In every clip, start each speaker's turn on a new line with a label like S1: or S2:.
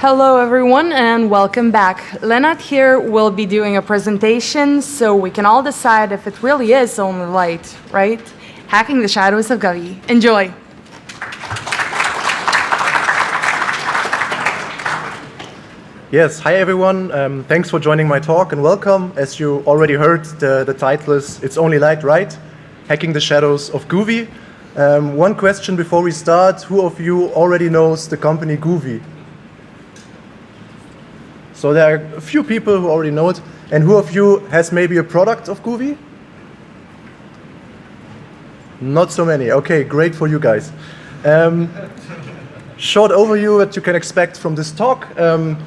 S1: Hello everyone and welcome back. Lennert here will be doing a presentation so we can all decide if it really is only light, right? Hacking the shadows of Govee. Enjoy!
S2: Yes, hi everyone. Thanks for joining my talk and welcome. As you already heard, the title is It's Only Light, Right? Hacking the Shadows of Govee. One question before we start. Who of you already knows the company Govee? So there are a few people who already know it. And who of you has maybe a product of Govee? Not so many. Okay, great for you guys. Short overview that you can expect from this talk.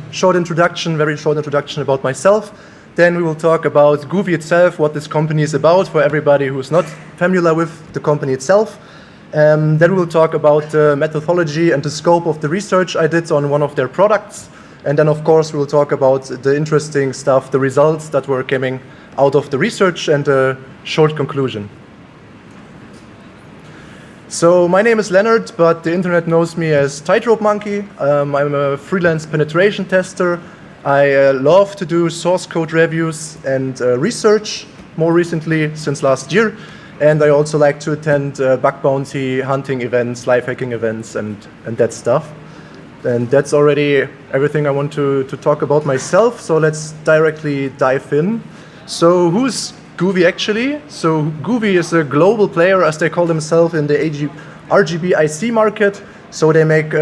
S2: Short introduction, very short introduction about myself. Then we will talk about Govee itself, what this company is about for everybody who is not familiar with the company itself. Then we will talk about the methodology and the scope of the research I did on one of their products. And then, of course, we'll talk about the interesting stuff, the results that were coming out of the research and a short conclusion. So my name is Lennert, but the internet knows me as Tightrope Monkey. I'm a freelance penetration tester. I love to do source code reviews and research, more recently since last year. And I also like to attend bug bounty hunting events, live hacking events, and that stuff. And that's already everything I want to talk about myself. So let's directly dive in. So who's Govee actually? So Govee is a global player, as they call themselves, in the RGB IC market. So they make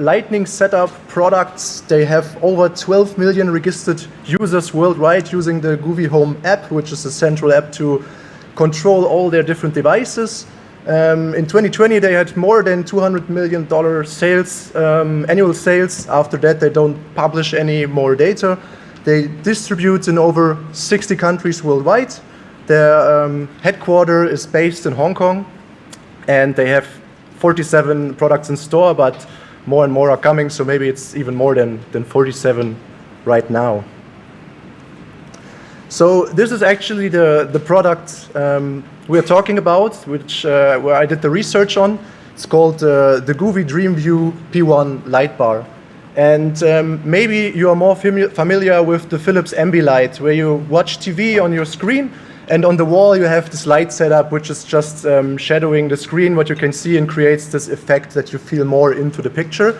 S2: lightning setup products. They have over 12 million registered users worldwide using the Govee Home app, which is a central app to control all their different devices. In 2020, they had more than $200 million sales, annual sales. After that, they don't publish any more data. They distribute in over 60 countries worldwide. Their headquarters is based in Hong Kong, and they have 47 products in store, but more and more are coming, so maybe it's even more than 47 right now. So this is actually the product we're talking about, which where I did the research on. It's called the Govee DreamView P1 light bar. And maybe you are more familiar with the Philips Ambilight, where you watch TV on your screen, and on the wall you have this light setup, which is just shadowing the screen, what you can see, and creates this effect that you feel more into the picture.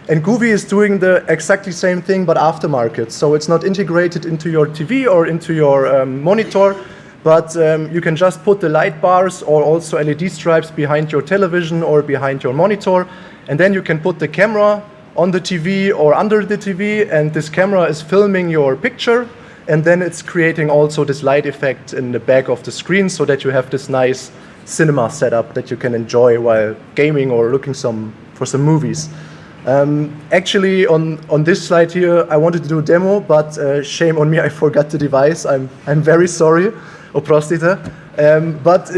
S2: And Govee is doing the exactly same thing, but aftermarket. So it's not integrated into your TV or into your monitor, but you can just put the light bars or also LED stripes behind your television or behind your monitor. And then you can put the camera on the TV or under the TV, and this camera is filming your picture. And then it's creating also this light effect in the back of the screen so that you have this nice cinema setup that you can enjoy while gaming or looking for some movies. Actually, on this slide here, I wanted to do a demo, but shame on me, I forgot the device. I'm very sorry, oprostite. But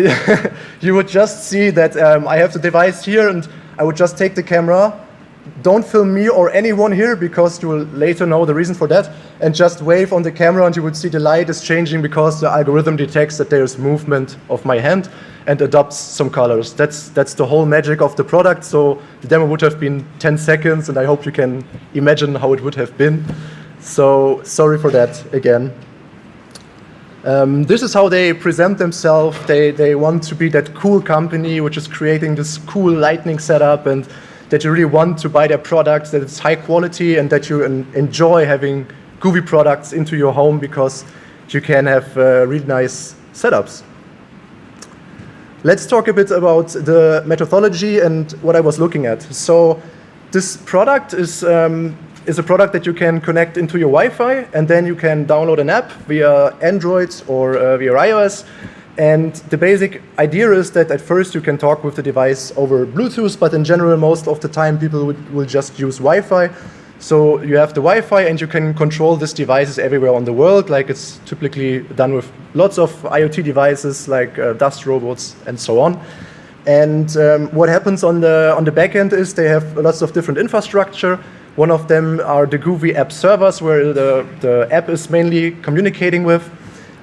S2: you would just see that I have the device here, and I would just take the camera. Don't film me or anyone here, because you will later know the reason for that, and just wave on the camera, and you would see the light is changing because the algorithm detects that there is movement of my hand and adopts some colors. That's the whole magic of the product. So the demo would have been 10 seconds, and I hope you can imagine how it would have been. So sorry for that again. This is how they present themselves. They want to be that cool company which is creating this cool lightning setup, and that you really want to buy their products, that it's high quality, and that you enjoy having Govee products into your home because you can have really nice setups. Let's talk a bit about the methodology and what I was looking at. So this product is a product that you can connect into your Wi-Fi, and then you can download an app via Android or via iOS. And the basic idea is that at first you can talk with the device over Bluetooth, but in general, most of the time people will just use Wi-Fi. So you have the Wi-Fi, and you can control these devices everywhere on the world, like it's typically done with lots of IoT devices, like dust robots and so on. And what happens on the back end is they have lots of different infrastructure. One of them are the Govee app servers, where the app is mainly communicating with.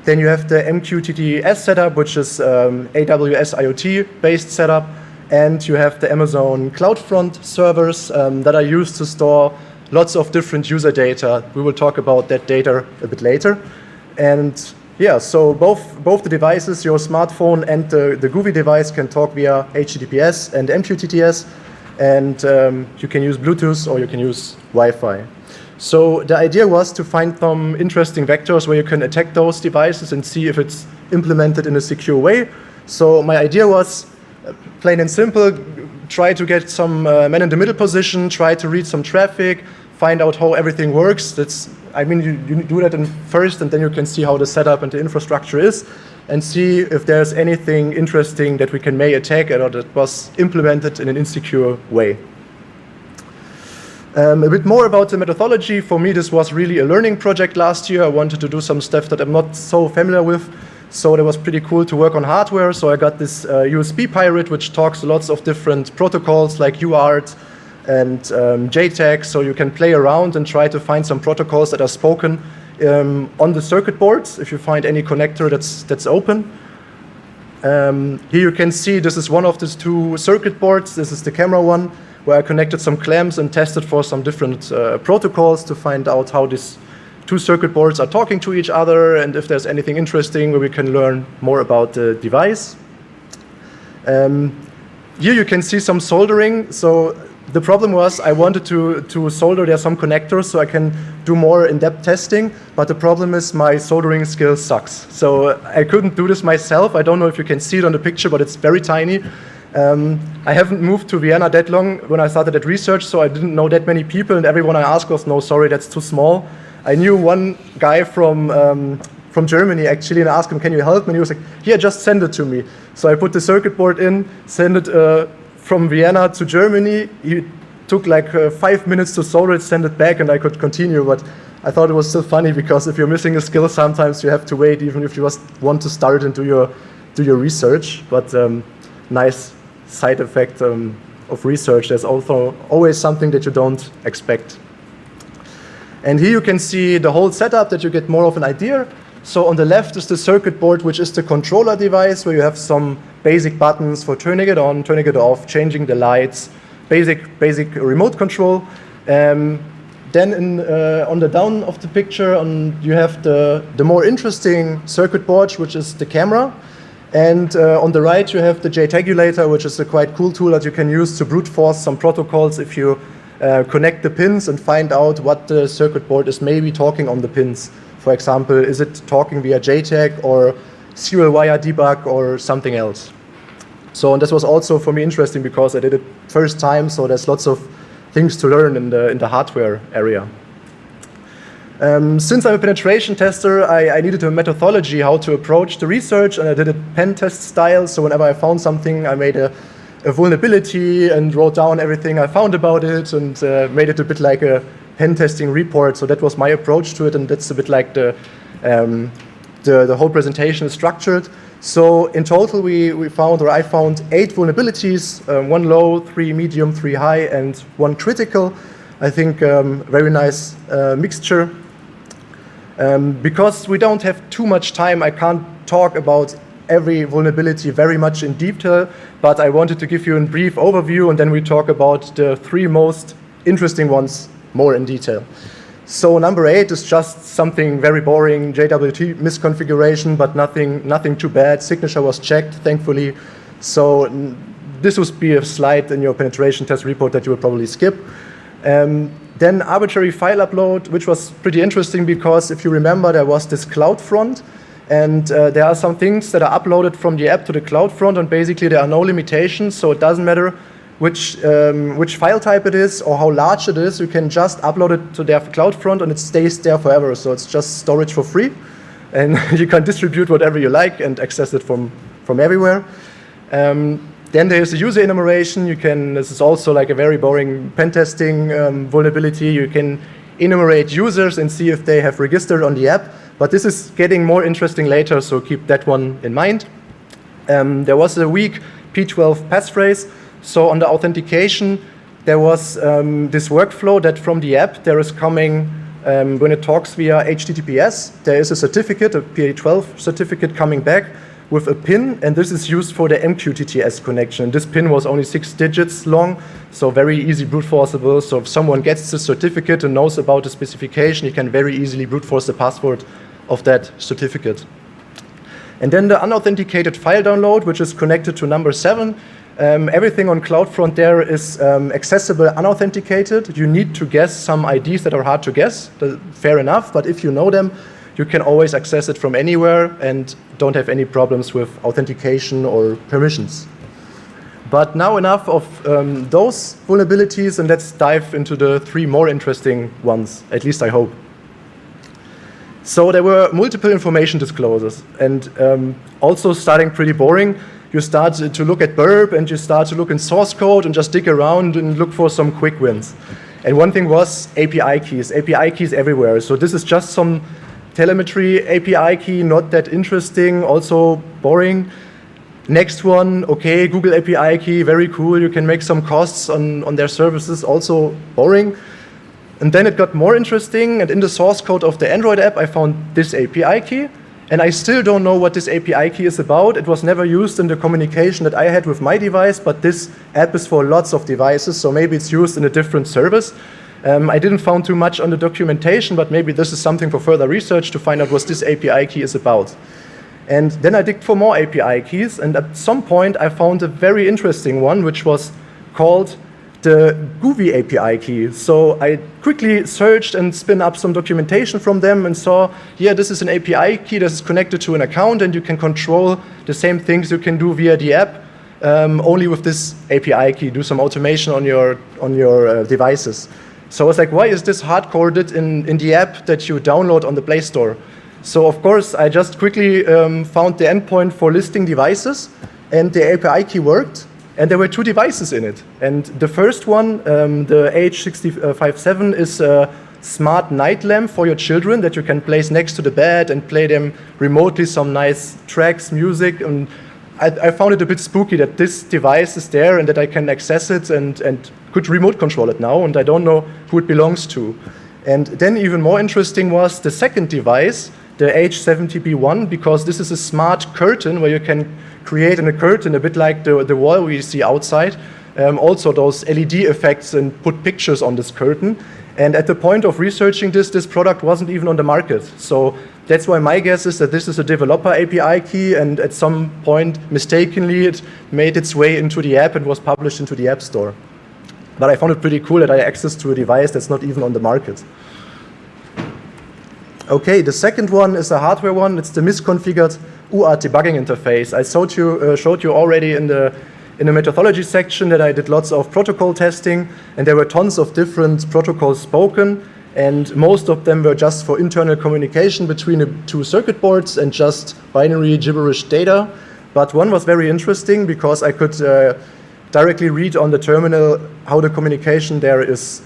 S2: Then you have the MQTT setup, which is AWS IoT-based setup. And you have the Amazon CloudFront servers that are used to store lots of different user data. We will talk about that data a bit later. And yeah, so both the devices, your smartphone and the Govee device, can talk via HTTPS and MQTT, and you can use Bluetooth or you can use Wi-Fi. So the idea was to find some interesting vectors where you can attack those devices and see if it's implemented in a secure way. So my idea was plain and simple: try to get some man-in-the-middle position, try to read some traffic, find out how everything works. You do that in first, and then you can see how the setup and the infrastructure is, and see if there's anything interesting that we may attack or that was implemented in an insecure way. A bit more about the methodology. For me, this was really a learning project last year. I wanted to do some stuff that I'm not so familiar with, so it was pretty cool to work on hardware. So I got this USB pirate, which talks lots of different protocols like UART and JTAG, so you can play around and try to find some protocols that are spoken on the circuit boards if you find any connector that's open. Here you can see this is one of these two circuit boards. This is the camera one, where I connected some clamps and tested for some different protocols to find out how these two circuit boards are talking to each other and if there's anything interesting where we can learn more about the device. Here you can see some soldering. So the problem was I wanted to solder there some connectors so I can do more in-depth testing, but the problem is my soldering skill sucks. So I couldn't do this myself. I don't know if you can see it on the picture, but it's very tiny. I haven't moved to Vienna that long when I started that research, so I didn't know that many people, and everyone I asked was, no, sorry, that's too small. I knew one guy from Germany actually, and I asked him, can you help me? And he was like, yeah, just send it to me. So I put the circuit board in, send it from Vienna to Germany. It took like 5 minutes to solder it, send it back, and I could continue. But I thought it was still funny because if you're missing a skill, sometimes you have to wait, even if you just want to start and do your research. But nice side effect of research. There's also always something that you don't expect. And here you can see the whole setup that you get more of an idea. So on the left is the circuit board, which is the controller device, where you have some basic buttons for turning it on, turning it off, changing the lights, basic remote control. Then on the down of the picture, you have the more interesting circuit board, which is the camera. And on the right, you have the JTagulator, which is a quite cool tool that you can use to brute force some protocols if you connect the pins and find out what the circuit board is maybe talking on the pins. For example, is it talking via JTAG or serial wire debug or something else? So, and this was also for me interesting because I did it first time, so there's lots of things to learn in the hardware area. Since I'm a penetration tester, I needed a methodology how to approach the research, and I did it pen test style. So whenever I found something, I made a vulnerability and wrote down everything I found about it and made it a bit like a pen testing report. So that was my approach to it, and that's a bit like the whole presentation is structured. So in total, I found 8 vulnerabilities, 1 low, 3 medium, 3 high, and 1 critical. I think very nice mixture. Because we don't have too much time, I can't talk about every vulnerability very much in detail, but I wanted to give you a brief overview, and then we talk about the 3 most interesting ones more in detail. So number 8 is just something very boring, JWT misconfiguration, but nothing too bad. Signature was checked, thankfully. So this would be a slide in your penetration test report that you would probably skip. Then arbitrary file upload, which was pretty interesting because if you remember, there was this CloudFront, and there are some things that are uploaded from the app to the CloudFront, and basically there are no limitations, so it doesn't matter which file type it is or how large it is. You can just upload it to their CloudFront and it stays there forever, so it's just storage for free, and you can distribute whatever you like and access it from everywhere. Then there's the user enumeration. This is also like a very boring pen testing vulnerability. You can enumerate users and see if they have registered on the app, but this is getting more interesting later, so keep that one in mind. There was a weak P12 passphrase. So on the authentication, there was this workflow that from the app there is coming, when it talks via HTTPS, there is a certificate, a P12 certificate coming back, with a pin, and this is used for the MQTT connection. This pin was only 6 digits long, so very easy brute forceable. So if someone gets the certificate and knows about the specification, he can very easily brute force the password of that certificate. And then the unauthenticated file download, which is connected to number 7. Everything on CloudFront there is accessible unauthenticated. You need to guess some IDs that are hard to guess, fair enough, but if you know them, you can always access it from anywhere and don't have any problems with authentication or permissions. But now enough of those vulnerabilities, and let's dive into the 3 more interesting ones, at least I hope. So there were multiple information disclosures, and also starting pretty boring. You start to look at burp, and you start to look in source code and just dig around and look for some quick wins. And one thing was API keys everywhere. So this is just some telemetry API key, not that interesting, also boring. Next one, okay, Google API key, very cool. You can make some costs on their services, also boring. And then it got more interesting, and in the source code of the Android app, I found this API key. And I still don't know what this API key is about. It was never used in the communication that I had with my device, but this app is for lots of devices, so maybe it's used in a different service. I didn't find too much on the documentation, but maybe this is something for further research to find out what this API key is about. And then I digged for more API keys, and at some point I found a very interesting one, which was called the Govee API key. So I quickly searched and spin up some documentation from them and saw, yeah, this is an API key that is connected to an account, and you can control the same things you can do via the app, only with this API key, do some automation on your devices. So I was like, why is this hard-coded in the app that you download on the Play Store? So of course, I just quickly found the endpoint for listing devices, and the API key worked. And there were 2 devices in it. And the first one, the H657, is a smart night lamp for your children that you can place next to the bed and play them remotely some nice tracks, music. And I found it a bit spooky that this device is there and that I can access it and could remote control it now, and I don't know who it belongs to. And then even more interesting was the second device, the H70B1, because this is a smart curtain where you can create in a curtain, a bit like the wall we see outside, also those LED effects and put pictures on this curtain. And at the point of researching this product wasn't even on the market. So that's why my guess is that this is a developer API key, and at some point, mistakenly, it made its way into the app and was published into the App Store. But I found it pretty cool that I had access to a device that's not even on the market. Okay, the second one is a hardware one. It's the misconfigured UART debugging interface. I showed you already in the methodology section that I did lots of protocol testing, and there were tons of different protocols spoken, and most of them were just for internal communication between the 2 circuit boards and just binary gibberish data. But one was very interesting because I could directly read on the terminal how the communication there is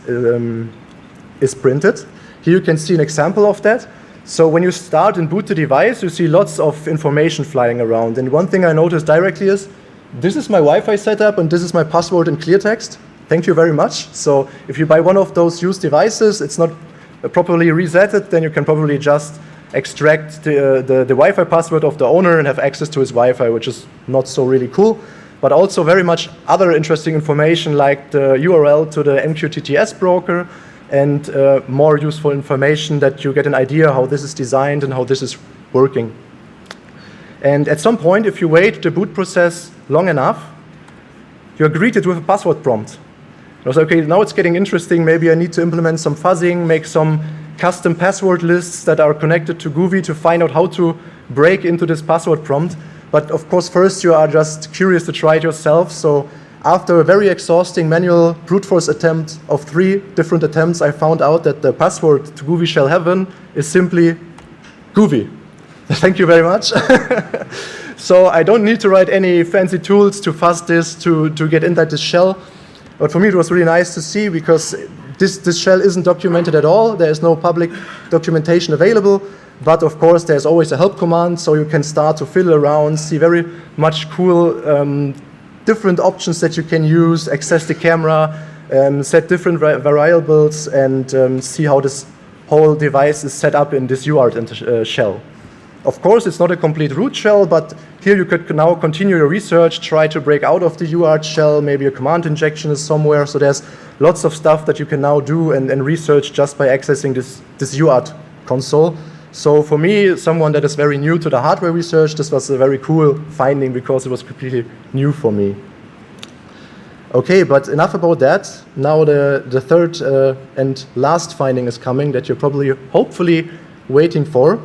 S2: printed. Here you can see an example of that. So when you start and boot the device, you see lots of information flying around. And one thing I noticed directly is, this is my Wi-Fi setup and this is my password in clear text. Thank you very much. So if you buy one of those used devices, it's not properly resetted, then you can probably just extract the Wi-Fi password of the owner and have access to his Wi-Fi, which is not so really cool. But also very much other interesting information like the URL to the MQTT broker, and more useful information that you get an idea how this is designed and how this is working. And at some point, if you wait the boot process long enough, you're greeted with a password prompt. I was like, okay, now it's getting interesting. Maybe I need to implement some fuzzing, make some custom password lists that are connected to Govee to find out how to break into this password prompt. But of course, first you are just curious to try it yourself. So after a very exhausting manual brute force attempt of 3 different attempts, I found out that the password to Govee Shell Heaven is simply Govee. Thank you very much. So I don't need to write any fancy tools to fuzz this, to get inside this shell. But for me, it was really nice to see because this shell isn't documented at all. There is no public documentation available. But of course, there's always a help command, so you can start to fiddle around, see very much cool different options that you can use, access the camera, set different variables, and see how this whole device is set up in this UART shell. Of course, it's not a complete root shell, but here you could now continue your research, try to break out of the UART shell, maybe a command injection is somewhere. So there's lots of stuff that you can now do and research just by accessing this UART console. So for me, someone that is very new to the hardware research, this was a very cool finding because it was completely new for me. Okay, but enough about that. Now the third and last finding is coming that you're probably, hopefully, waiting for.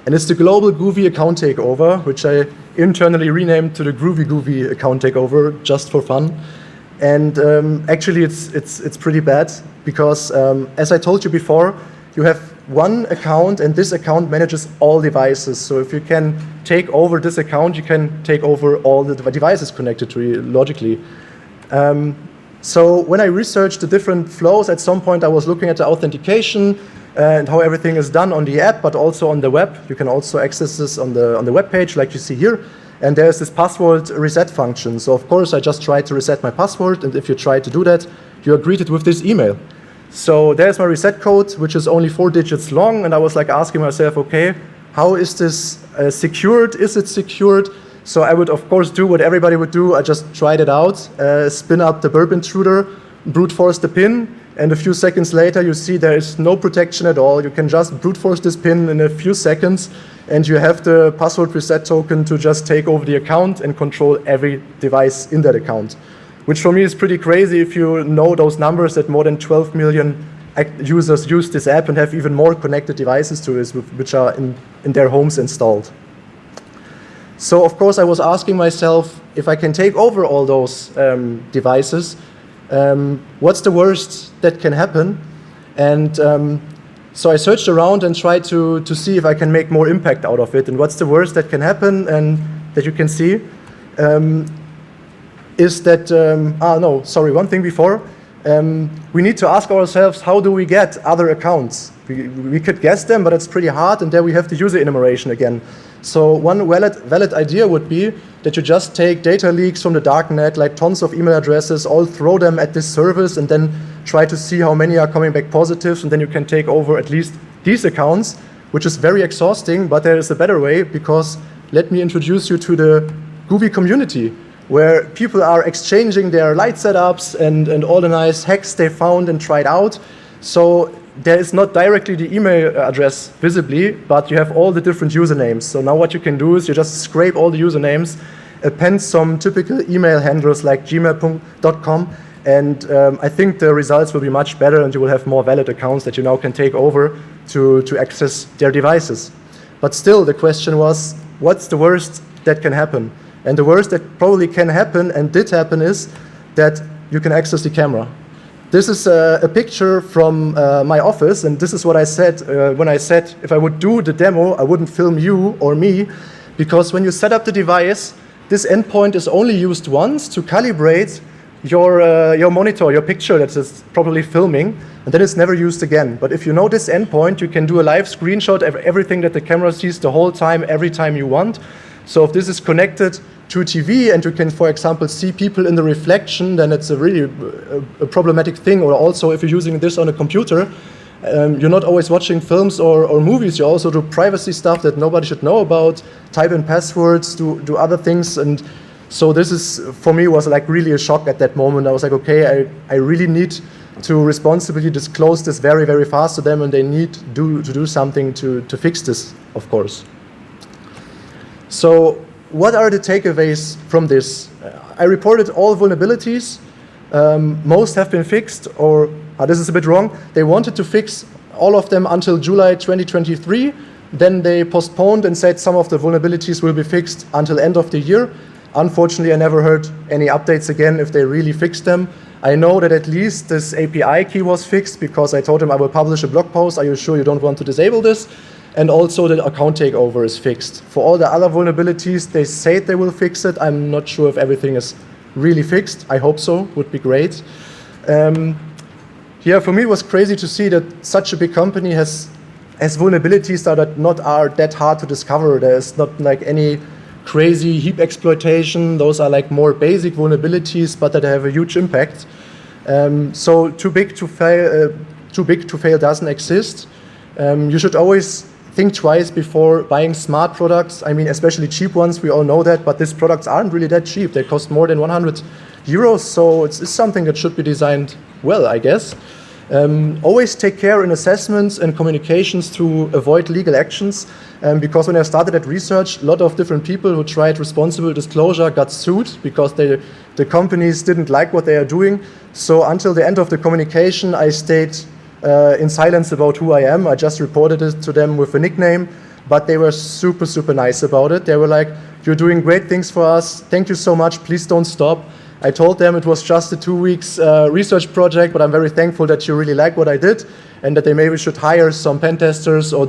S2: And it's the global Govee account takeover, which I internally renamed to the Govee account takeover just for fun. And actually, it's pretty bad because, as I told you before, you have one account, and this account manages all devices. So if you can take over this account, you can take over all the devices connected to you logically. So when I researched the different flows, at some point I was looking at the authentication and how everything is done on the app, but also on the web. You can also access this on the web page, like you see here. And there's this password reset function. So of course, I just tried to reset my password. And if you try to do that, you are greeted with this email. So there's my reset code, which is only 4 digits long. And I was like asking myself, okay, how is this secured? Is it secured? So I would, of course, do what everybody would do. I just tried it out, spin up the burp intruder, brute force the pin. And a few seconds later, you see there is no protection at all. You can just brute force this pin in a few seconds, and you have the password reset token to just take over the account and control every device in that account, which for me is pretty crazy if you know those numbers that more than 12 million users use this app and have even more connected devices to this, which are in their homes installed. So, of course, I was asking myself, if I can take over all those devices, what's the worst that can happen? And so I searched around and tried to see if I can make more impact out of it. And what's the worst that can happen, and that you can see, is that, one thing before. We need to ask ourselves, how do we get other accounts? We could guess them, but it's pretty hard, and there we have the user enumeration again. So one valid idea would be that you just take data leaks from the darknet, like tons of email addresses, all throw them at this service, and then try to see how many are coming back positives, and then you can take over at least these accounts, which is very exhausting, but there is a better way, because let me introduce you to the Govee community, where people are exchanging their light setups and all the nice hacks they found and tried out. So there is not directly the email address visibly, but you have all the different usernames. So now what you can do is you just scrape all the usernames, append some typical email handlers like gmail.com, and I think the results will be much better, and you will have more valid accounts that you now can take over to access their devices. But still, the question was, what's the worst that can happen? And the worst that probably can happen, and did happen, is that you can access the camera. This is a picture from my office, and this is what I said when I said if I would do the demo, I wouldn't film you or me, because when you set up the device, this endpoint is only used once to calibrate your monitor, your picture that is probably filming, and then it's never used again. But if you know this endpoint, you can do a live screenshot of everything that the camera sees the whole time, every time you want. So if this is connected to TV and you can, for example, see people in the reflection, then it's a really a problematic thing. Or also if you're using this on a computer, you're not always watching films or movies. You also do privacy stuff that nobody should know about, type in passwords, do other things. And so this is, for me, was like really a shock at that moment. I was like, okay, I really need to responsibly disclose this very, very fast to them, and they need to do something to fix this, of course. So what are the takeaways from this? I reported all vulnerabilities. Most have been fixed, or this is a bit wrong. They wanted to fix all of them until July 2023. Then they postponed and said some of the vulnerabilities will be fixed until end of the year. Unfortunately, I never heard any updates again if they really fixed them. I know that at least this API key was fixed, because I told them I will publish a blog post. Are you sure you don't want to disable this? And also the account takeover is fixed. For all the other vulnerabilities, they say they will fix it. I'm not sure if everything is really fixed. I hope so, would be great. Yeah, for me it was crazy to see that such a big company has vulnerabilities that are that hard to discover. There's not like any crazy heap exploitation. Those are like more basic vulnerabilities, but that have a huge impact. So too big to fail doesn't exist. You should always think twice before buying smart products. I mean, especially cheap ones, we all know that, but these products aren't really that cheap. They cost more than 100 euros, so it's something that should be designed well, I guess. Always take care in assessments and communications to avoid legal actions, because when I started at research, a lot of different people who tried responsible disclosure got sued because the companies didn't like what they are doing. So until the end of the communication, I stayed in silence about who I am. I just reported it to them with a nickname, but they were super, super nice about it. They were like, "You're doing great things for us. Thank you so much. Please don't stop." I told them it was just a 2 weeks research project, but I'm very thankful that you really like what I did and that they maybe should hire some pen testers or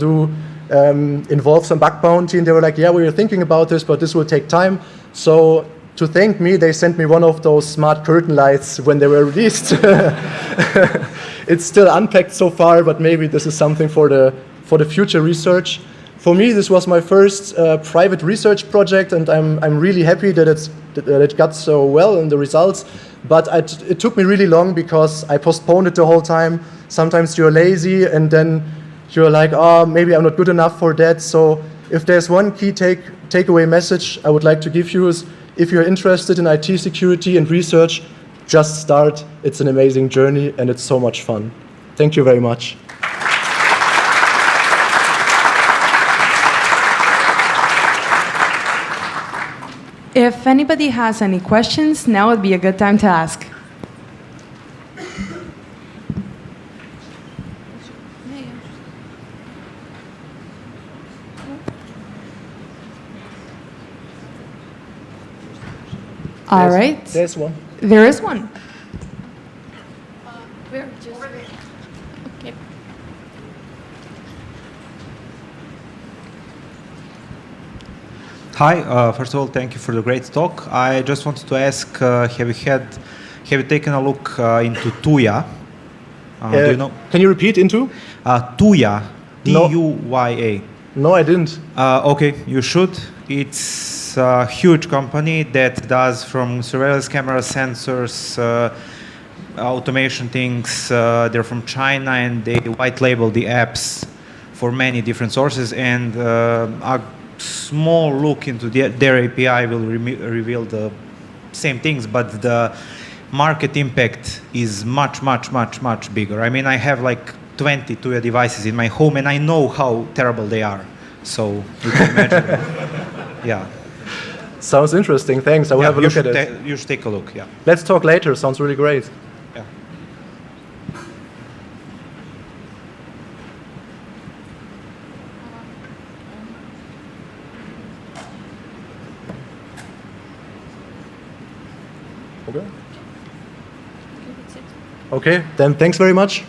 S2: involve some bug bounty. And they were like, "Yeah, we were thinking about this, but this will take time." So to thank me, they sent me one of those smart curtain lights when they were released. It's still unpacked so far, but maybe this is something for the future research. For me, this was my first private research project, and I'm really happy that it got so well in the results. But it took me really long because I postponed it the whole time. Sometimes you're lazy, and then you're like, "Oh, maybe I'm not good enough for that." So if there's one key takeaway message I would like to give you is, if you're interested in IT security and research, just start. It's an amazing journey, and it's so much fun. Thank you very much.
S1: If anybody has any questions, now would be a good time to ask. All right.
S2: There's one.
S1: There is one.
S3: We're just over there. Okay.
S4: Hi, first of all, thank you for the great talk. I just wanted to ask, have you taken a look into Tuya? Do you know?
S2: Can you repeat into?
S4: Tuya,
S2: No.
S4: Tuya.
S2: No, I didn't.
S4: Okay, you should. It's a huge company that does from surveillance camera sensors, automation things. They're from China, and they white label the apps for many different sources, and a small look into their API will reveal the same things, but the market impact is much, much, much, much bigger. I mean, I have like 20 Tuya devices in my home, and I know how terrible they are. So you can imagine. Yeah.
S2: Sounds interesting. Thanks. I will have a look at it.
S4: You should take a look. Yeah.
S2: Let's talk later. Sounds really great.
S4: Yeah.
S2: Okay.
S3: Okay, that's it.
S2: Okay. Then thanks very much.